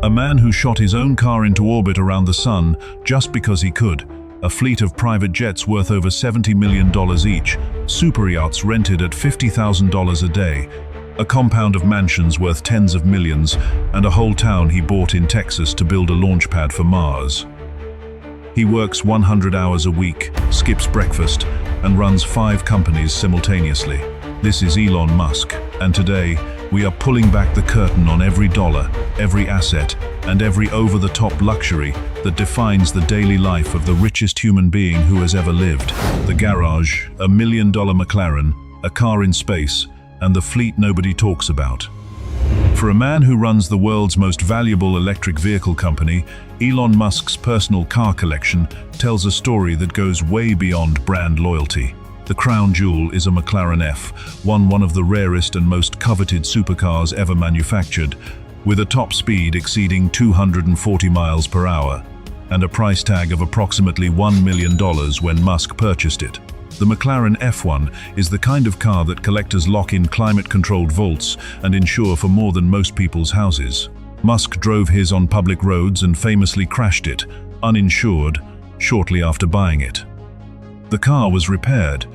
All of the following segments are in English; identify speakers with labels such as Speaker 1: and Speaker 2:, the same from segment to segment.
Speaker 1: A man who shot his own car into orbit around the sun just because he could. A fleet of private jets worth over $70 million each. Superyachts rented at $50,000 a day. A compound of mansions worth tens of millions, and a whole town he bought in Texas to build a launchpad for Mars. He works 100 hours a week, skips breakfast, and runs 5 companies simultaneously. This is Elon Musk, and today we are pulling back the curtain on every dollar, every asset, and every over-the-top luxury that defines the daily life of the richest human being who has ever lived. The garage, $1 million McLaren, a car in space, and the fleet nobody talks about. For a man who runs the world's most valuable electric vehicle company, Elon Musk's personal car collection tells a story that goes way beyond brand loyalty. The crown jewel is a McLaren F, one of the rarest and most coveted supercars ever manufactured, with a top speed exceeding 240 miles per hour, and a price tag of approximately $1 million when Musk purchased it. The McLaren F1 is the kind of car that collectors lock in climate-controlled vaults and insure for more than most people's houses. Musk drove his on public roads and famously crashed it, uninsured, shortly after buying it. The car was repaired,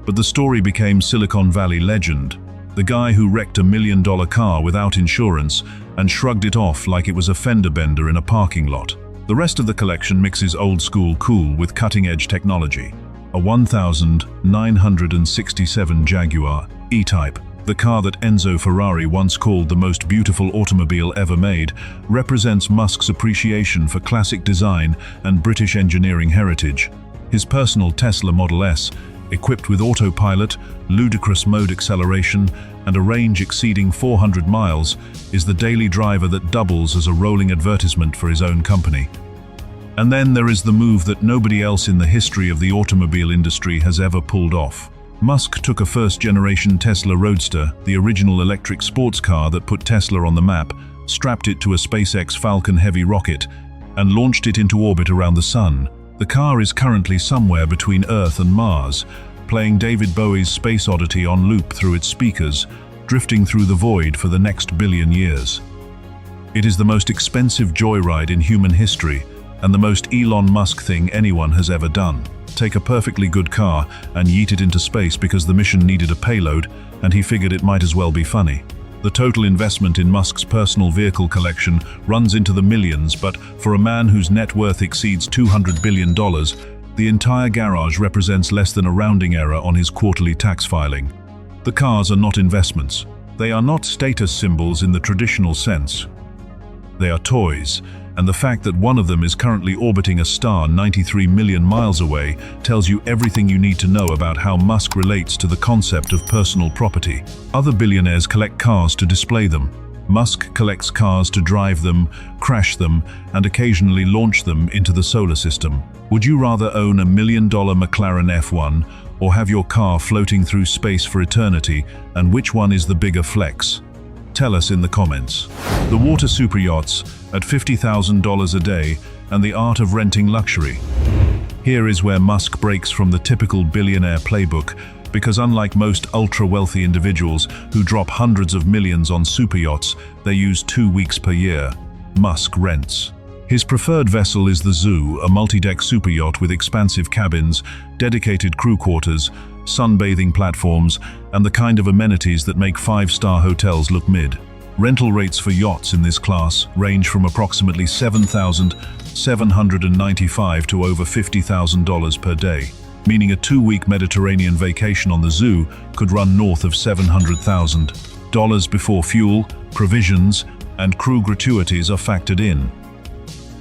Speaker 1: but the story became Silicon Valley legend. The guy who wrecked $1 million car without insurance and shrugged it off like it was a fender bender in a parking lot. The rest of the collection mixes old-school cool with cutting-edge technology. A 1967 Jaguar E-Type, the car that Enzo Ferrari once called the most beautiful automobile ever made, represents Musk's appreciation for classic design and British engineering heritage. His personal Tesla Model S, equipped with autopilot, ludicrous mode acceleration, and a range exceeding 400 miles, is the daily driver that doubles as a rolling advertisement for his own company. And then there is the move that nobody else in the history of the automobile industry has ever pulled off. Musk took a first-generation Tesla Roadster, the original electric sports car that put Tesla on the map, strapped it to a SpaceX Falcon Heavy rocket, and launched it into orbit around the sun. The car is currently somewhere between Earth and Mars, playing David Bowie's Space Oddity on loop through its speakers, drifting through the void for the next billion years. It is the most expensive joyride in human history, and the most Elon Musk thing anyone has ever done. Take a perfectly good car and yeet it into space because the mission needed a payload, and he figured it might as well be funny. The total investment in Musk's personal vehicle collection runs into the millions, but for a man whose net worth exceeds $200 billion, the entire garage represents less than a rounding error on his quarterly tax filing. The cars are not investments. They are not status symbols in the traditional sense. They are toys, and the fact that one of them is currently orbiting a star 93 million miles away tells you everything you need to know about how Musk relates to the concept of personal property. Other billionaires collect cars to display them. Musk collects cars to drive them, crash them, and occasionally launch them into the solar system. Would you rather own $1 million McLaren F1 or have your car floating through space for eternity, and which one is the bigger flex? Tell us in the comments. The water superyachts at $50,000 a day and the art of renting luxury. Here is where Musk breaks from the typical billionaire playbook, because unlike most ultra-wealthy individuals who drop hundreds of millions on superyachts, they use 2 weeks per year. Musk rents. His preferred vessel is the Zoo, a multi-deck superyacht with expansive cabins, dedicated crew quarters, sunbathing platforms, and the kind of amenities that make 5-star hotels look mid. Rental rates for yachts in this class range from approximately $7,795 to over $50,000 per day, meaning a 2-week Mediterranean vacation on the Zoo could run north of $700,000 before fuel, provisions, and crew gratuities are factored in.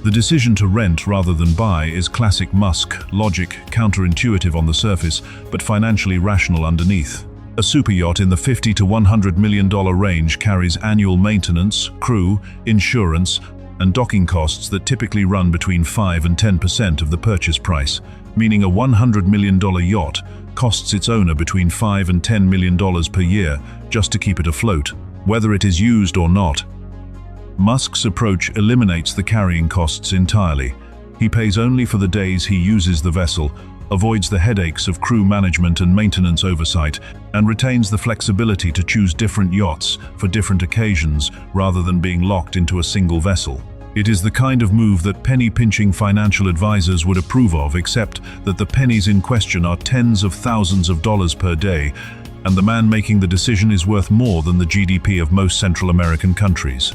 Speaker 1: The decision to rent rather than buy is classic Musk logic, counterintuitive on the surface, but financially rational underneath. A superyacht in the $50 to $100 million range carries annual maintenance, crew, insurance, and docking costs that typically run between 5 and 10% of the purchase price, meaning a $100 million yacht costs its owner between $5 and $10 million per year just to keep it afloat, whether it is used or not. Musk's approach eliminates the carrying costs entirely. He pays only for the days he uses the vessel, avoids the headaches of crew management and maintenance oversight, and retains the flexibility to choose different yachts for different occasions rather than being locked into a single vessel. It is the kind of move that penny-pinching financial advisors would approve of, except that the pennies in question are tens of thousands of dollars per day, and the man making the decision is worth more than the GDP of most Central American countries.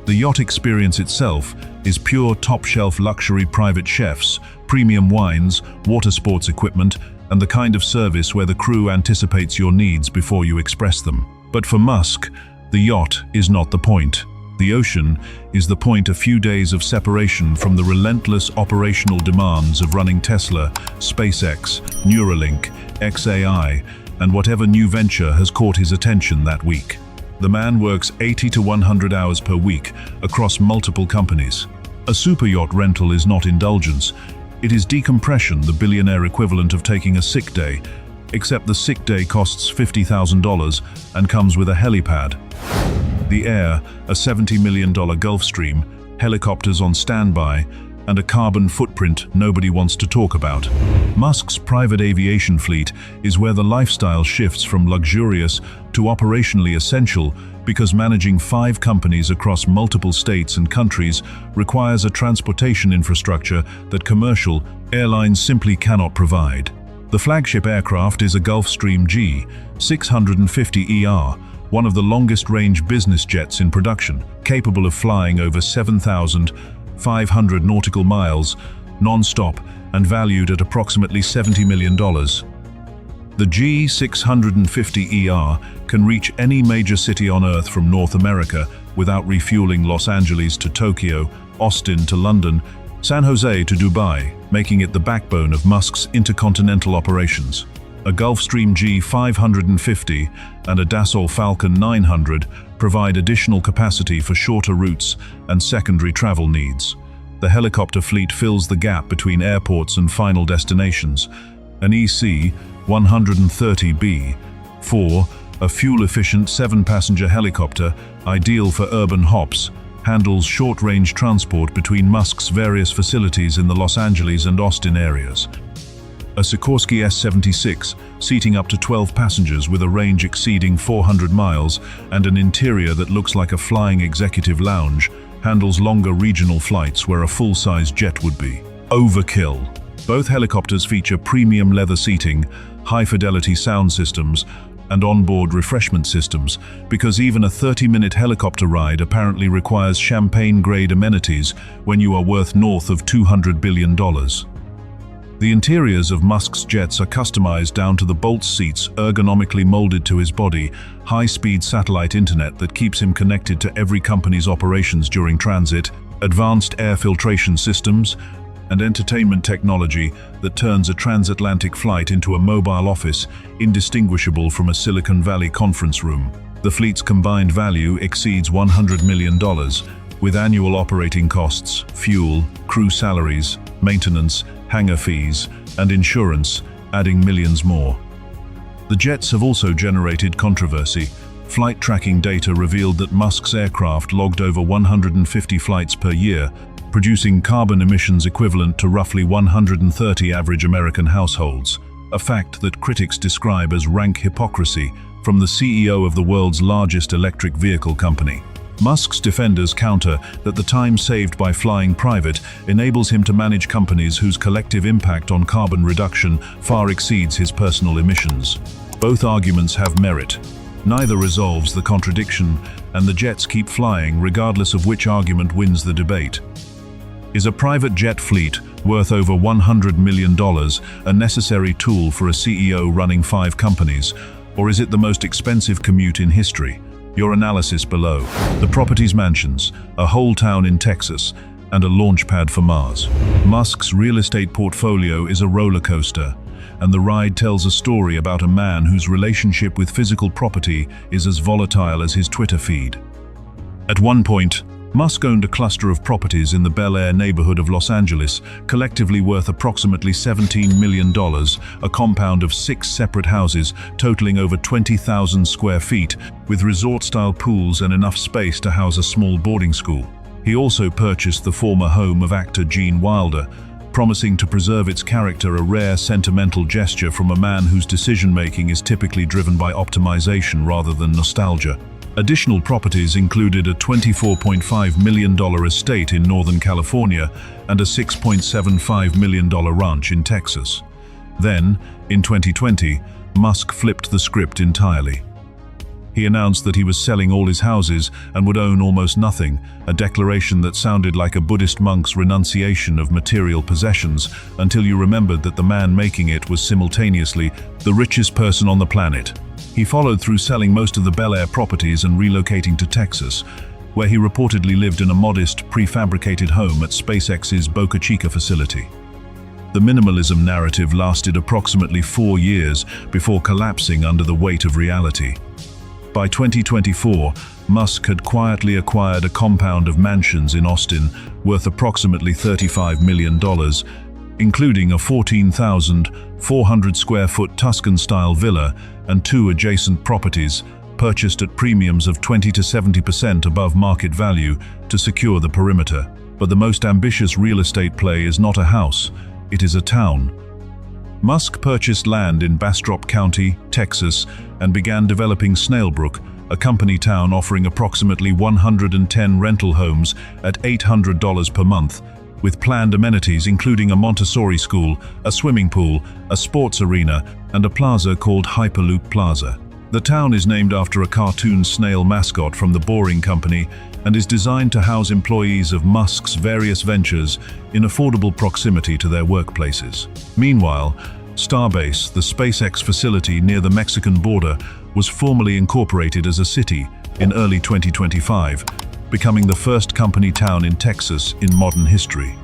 Speaker 1: The yacht experience itself is pure top-shelf luxury private chefs, premium wines, water sports equipment, and the kind of service where the crew anticipates your needs before you express them. But for Musk, the yacht is not the point. The ocean is the point. A few days of separation from the relentless operational demands of running Tesla, SpaceX, Neuralink, XAI, and whatever new venture has caught his attention that week. The man works 80 to 100 hours per week across multiple companies. A superyacht rental is not indulgence. It is decompression, the billionaire equivalent of taking a sick day, except the sick day costs $50,000 and comes with a helipad. The Air, a $70 million Gulfstream, helicopters on standby, and a carbon footprint nobody wants to talk about. Musk's private aviation fleet is where the lifestyle shifts from luxurious to operationally essential, because managing 5 companies across multiple states and countries requires a transportation infrastructure that commercial airlines simply cannot provide. The flagship aircraft is a Gulfstream G650ER, one of the longest-range business jets in production, capable of flying over 7,500 nautical miles, non-stop, and valued at approximately $70 million. The G650ER can reach any major city on Earth from North America without refueling. Los Angeles to Tokyo, Austin to London, San Jose to Dubai, making it the backbone of Musk's intercontinental operations. A Gulfstream G550 and a Dassault Falcon 900 provide additional capacity for shorter routes and secondary travel needs. The helicopter fleet fills the gap between airports and final destinations. An EC-130B-4, a fuel-efficient 7-passenger helicopter, ideal for urban hops, handles short-range transport between Musk's various facilities in the Los Angeles and Austin areas. A Sikorsky S-76, seating up to 12 passengers with a range exceeding 400 miles and an interior that looks like a flying executive lounge, handles longer regional flights where a full-size jet would be. Overkill. Both helicopters feature premium leather seating, high-fidelity sound systems, and onboard refreshment systems, because even a 30-minute helicopter ride apparently requires champagne-grade amenities when you are worth north of $200 billion. The interiors of Musk's jets are customized down to the bolts seats ergonomically molded to his body, high-speed satellite internet that keeps him connected to every company's operations during transit, advanced air filtration systems, and entertainment technology that turns a transatlantic flight into a mobile office indistinguishable from a Silicon Valley conference room. The fleet's combined value exceeds $100 million, with annual operating costs, fuel, crew salaries, maintenance, hangar fees, and insurance adding millions more. The jets have also generated controversy. Flight tracking data revealed that Musk's aircraft logged over 150 flights per year, producing carbon emissions equivalent to roughly 130 average American households, a fact that critics describe as rank hypocrisy from the CEO of the world's largest electric vehicle company. Musk's defenders counter that the time saved by flying private enables him to manage companies whose collective impact on carbon reduction far exceeds his personal emissions. Both arguments have merit. Neither resolves the contradiction, and the jets keep flying regardless of which argument wins the debate. Is a private jet fleet worth over $100 million a necessary tool for a CEO running 5 companies, or is it the most expensive commute in history? Your analysis below. The property's mansions, a whole town in Texas, and a launchpad for Mars. Musk's real estate portfolio is a roller coaster, and the ride tells a story about a man whose relationship with physical property is as volatile as his Twitter feed. At one point, Musk owned a cluster of properties in the Bel Air neighborhood of Los Angeles, collectively worth approximately $17 million, a compound of 6 separate houses totaling over 20,000 square feet, with resort-style pools and enough space to house a small boarding school. He also purchased the former home of actor Gene Wilder, promising to preserve its character, a rare sentimental gesture from a man whose decision-making is typically driven by optimization rather than nostalgia. Additional properties included a $24.5 million estate in Northern California and a $6.75 million ranch in Texas. Then, in 2020, Musk flipped the script entirely. He announced that he was selling all his houses and would own almost nothing, a declaration that sounded like a Buddhist monk's renunciation of material possessions, until you remembered that the man making it was simultaneously the richest person on the planet. He followed through selling most of the Bel Air properties and relocating to Texas, where he reportedly lived in a modest, prefabricated home at SpaceX's Boca Chica facility. The minimalism narrative lasted approximately 4 years before collapsing under the weight of reality. By 2024, Musk had quietly acquired a compound of mansions in Austin worth approximately $35 million, including a 14,400-square-foot Tuscan-style villa and 2 adjacent properties purchased at premiums of 20 to 70% above market value to secure the perimeter. But the most ambitious real estate play is not a house, it is a town. Musk purchased land in Bastrop County, Texas, and began developing Snailbrook, a company town offering approximately 110 rental homes at $800 per month, with planned amenities including a Montessori school, a swimming pool, a sports arena, and a plaza called Hyperloop Plaza. The town is named after a cartoon snail mascot from the Boring Company and is designed to house employees of Musk's various ventures in affordable proximity to their workplaces. Meanwhile, Starbase, the SpaceX facility near the Mexican border, was formally incorporated as a city in early 2025, becoming the first company town in Texas in modern history.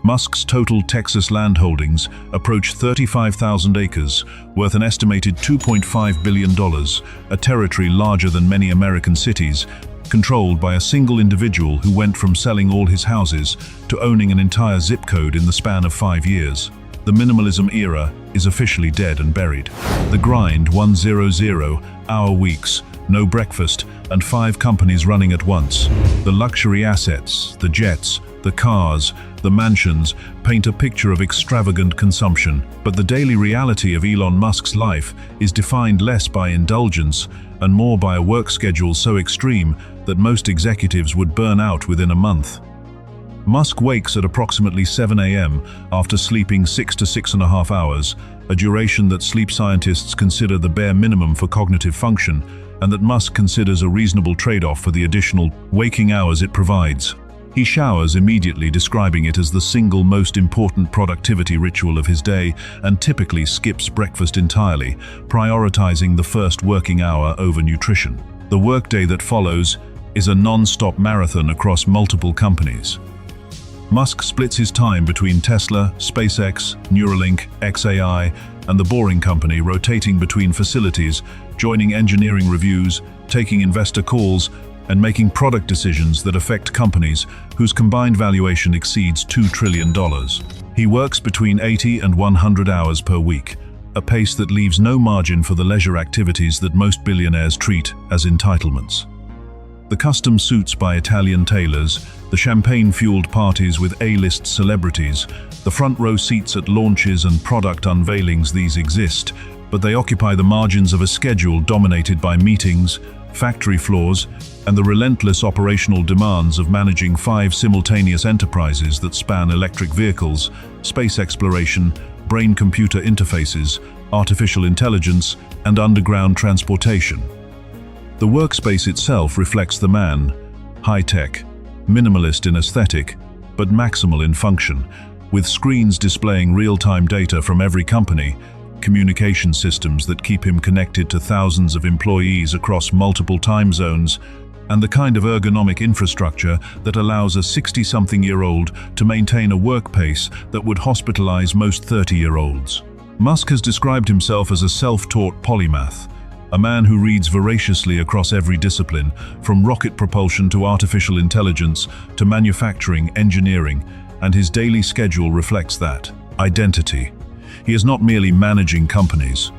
Speaker 1: Musk's total Texas land holdings approach 35,000 acres, worth an estimated $2.5 billion, a territory larger than many American cities, controlled by a single individual who went from selling all his houses to owning an entire zip code in the span of 5 years. The minimalism era is officially dead and buried. The grind, 100-hour weeks, no breakfast, and 5 companies running at once. The luxury assets, the jets, the cars, the mansions, paint a picture of extravagant consumption. But the daily reality of Elon Musk's life is defined less by indulgence and more by a work schedule so extreme that most executives would burn out within a month. Musk wakes at approximately 7 a.m. after sleeping 6 to 6.5 hours, a duration that sleep scientists consider the bare minimum for cognitive function, and that Musk considers a reasonable trade-off for the additional waking hours it provides. He showers immediately, describing it as the single most important productivity ritual of his day, and typically skips breakfast entirely, prioritizing the first working hour over nutrition. The workday that follows is a non-stop marathon across multiple companies. Musk splits his time between Tesla, SpaceX, Neuralink, XAI, and the Boring Company, rotating between facilities, joining engineering reviews, taking investor calls, and making product decisions that affect companies whose combined valuation exceeds $2 trillion. He works between 80 and 100 hours per week, a pace that leaves no margin for the leisure activities that most billionaires treat as entitlements. The custom suits by Italian tailors, the champagne-fueled parties with A-list celebrities, the front-row seats at launches and product unveilings, these exist, but they occupy the margins of a schedule dominated by meetings, factory floors, and the relentless operational demands of managing 5 simultaneous enterprises that span electric vehicles, space exploration, brain-computer interfaces, artificial intelligence, and underground transportation. The workspace itself reflects the man, high-tech, minimalist in aesthetic, but maximal in function, with screens displaying real-time data from every company, communication systems that keep him connected to thousands of employees across multiple time zones, and the kind of ergonomic infrastructure that allows a 60-something-year-old to maintain a work pace that would hospitalize most 30-year-olds. Musk has described himself as a self-taught polymath, a man who reads voraciously across every discipline, from rocket propulsion to artificial intelligence to manufacturing, engineering, and his daily schedule reflects that. Identity. He is not merely managing companies.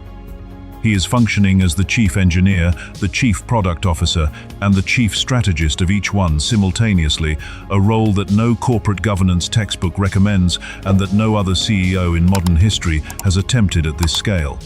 Speaker 1: He is functioning as the chief engineer, the chief product officer, and the chief strategist of each one simultaneously, a role that no corporate governance textbook recommends and that no other CEO in modern history has attempted at this scale.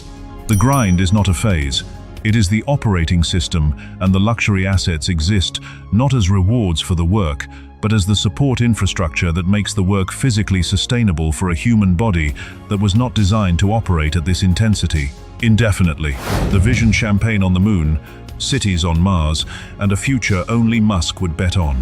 Speaker 1: The grind is not a phase. It is the operating system, and the luxury assets exist not as rewards for the work, but as the support infrastructure that makes the work physically sustainable for a human body that was not designed to operate at this intensity indefinitely. The vision champagne on the moon, cities on Mars, and a future only Musk would bet on.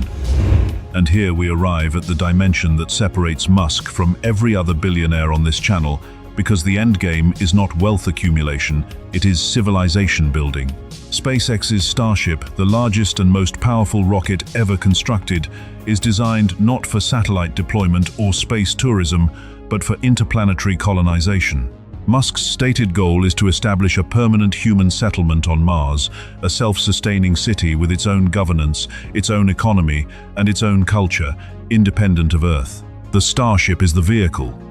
Speaker 1: And here we arrive at the dimension that separates Musk from every other billionaire on this channel, because the end game is not wealth accumulation, it is civilization building. SpaceX's Starship, the largest and most powerful rocket ever constructed, is designed not for satellite deployment or space tourism, but for interplanetary colonization. Musk's stated goal is to establish a permanent human settlement on Mars, a self-sustaining city with its own governance, its own economy, and its own culture, independent of Earth. The Starship is the vehicle.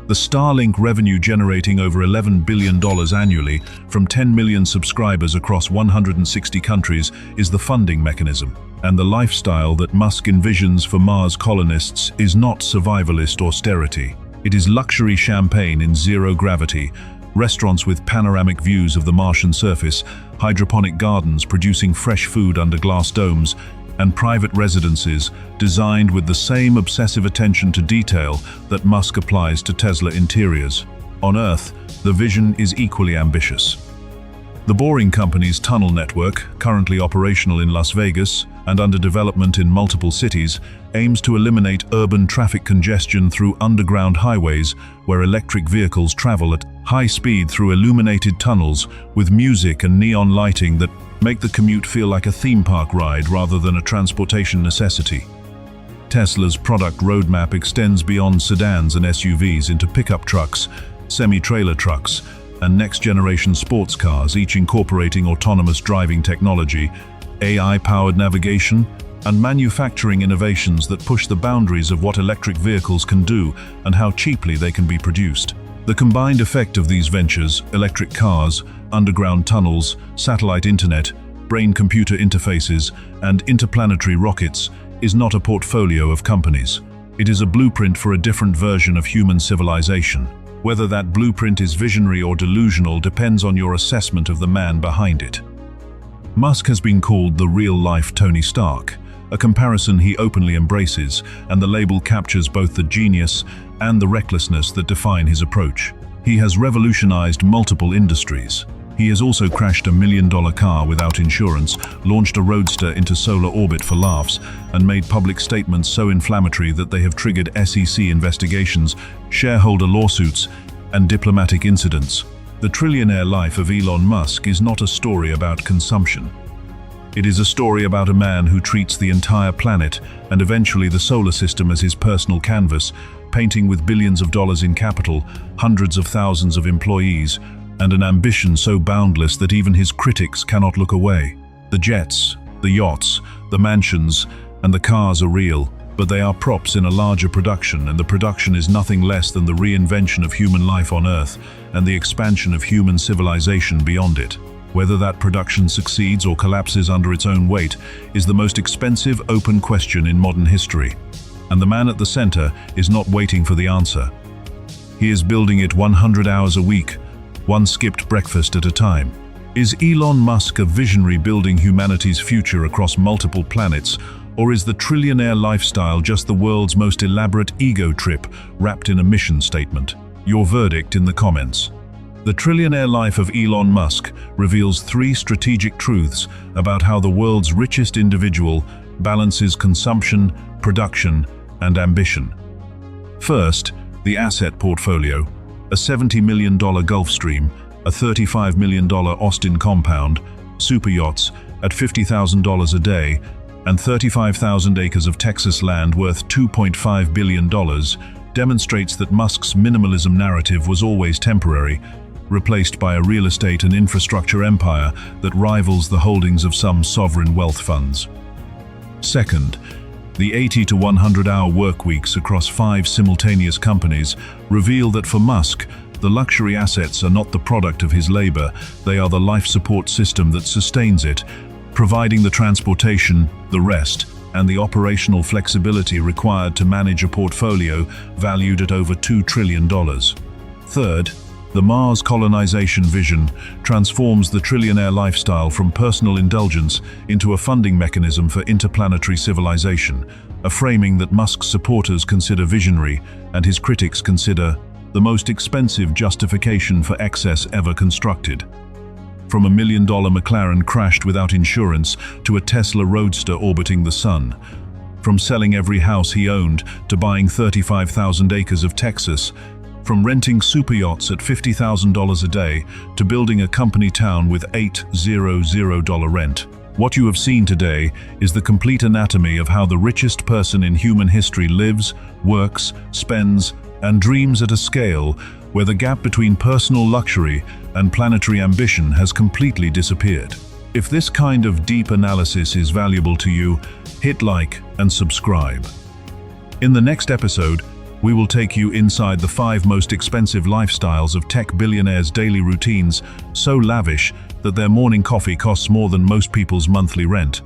Speaker 1: The Starlink revenue generating over $11 billion annually from 10 million subscribers across 160 countries is the funding mechanism. And the lifestyle that Musk envisions for Mars colonists is not survivalist austerity. It is luxury champagne in zero gravity, restaurants with panoramic views of the Martian surface, hydroponic gardens producing fresh food under glass domes, and private residences designed with the same obsessive attention to detail that Musk applies to Tesla interiors. On Earth, the vision is equally ambitious. The Boring Company's tunnel network, currently operational in Las Vegas and under development in multiple cities, aims to eliminate urban traffic congestion through underground highways where electric vehicles travel at high speed through illuminated tunnels with music and neon lighting that make the commute feel like a theme park ride rather than a transportation necessity. Tesla's product roadmap extends beyond sedans and SUVs into pickup trucks, semi-trailer trucks, and next-generation sports cars, each incorporating autonomous driving technology, AI-powered navigation, and manufacturing innovations that push the boundaries of what electric vehicles can do and how cheaply they can be produced. The combined effect of these ventures, electric cars, underground tunnels, satellite internet, brain-computer interfaces, and interplanetary rockets, is not a portfolio of companies. It is a blueprint for a different version of human civilization. Whether that blueprint is visionary or delusional depends on your assessment of the man behind it. Musk has been called the real-life Tony Stark, a comparison he openly embraces, and the label captures both the genius and the recklessness that define his approach. He has revolutionized multiple industries. He has also crashed a $1 million car without insurance, launched a roadster into solar orbit for laughs, and made public statements so inflammatory that they have triggered SEC investigations, shareholder lawsuits, and diplomatic incidents. The trillionaire life of Elon Musk is not a story about consumption. It is a story about a man who treats the entire planet and eventually the solar system as his personal canvas, painting with billions of dollars in capital, hundreds of thousands of employees, and an ambition so boundless that even his critics cannot look away. The jets, the yachts, the mansions, and the cars are real, but they are props in a larger production, and the production is nothing less than the reinvention of human life on Earth and the expansion of human civilization beyond it. Whether that production succeeds or collapses under its own weight is the most expensive open question in modern history. And the man at the center is not waiting for the answer. He is building it 100 hours a week, one skipped breakfast at a time. Is Elon Musk a visionary building humanity's future across multiple planets, or is the trillionaire lifestyle just the world's most elaborate ego trip wrapped in a mission statement? Your verdict in the comments. The trillionaire life of Elon Musk reveals 3 strategic truths about how the world's richest individual balances consumption, production, and ambition. First, the asset portfolio. A $70 million Gulfstream, a $35 million Austin compound, superyachts at $50,000 a day, and 35,000 acres of Texas land worth $2.5 billion demonstrates that Musk's minimalism narrative was always temporary, replaced by a real estate and infrastructure empire that rivals the holdings of some sovereign wealth funds. Second, the 80 to 100-hour work weeks across 5 simultaneous companies reveal that for Musk, the luxury assets are not the product of his labor, they are the life support system that sustains it, providing the transportation, the rest, and the operational flexibility required to manage a portfolio valued at over $2 trillion. Third, The Mars colonization vision transforms the trillionaire lifestyle from personal indulgence into a funding mechanism for interplanetary civilization, a framing that Musk's supporters consider visionary and his critics consider the most expensive justification for excess ever constructed. From a $1 million McLaren crashed without insurance to a Tesla Roadster orbiting the sun. From selling every house he owned to buying 35,000 acres of Texas. From renting superyachts at $50,000 a day to building a company town with $800 rent. What you have seen today is the complete anatomy of how the richest person in human history lives, works, spends, and dreams at a scale where the gap between personal luxury and planetary ambition has completely disappeared. If this kind of deep analysis is valuable to you, hit like and subscribe. In the next episode, we will take you inside the 5 most expensive lifestyles of tech billionaires' daily routines, so lavish that their morning coffee costs more than most people's monthly rent.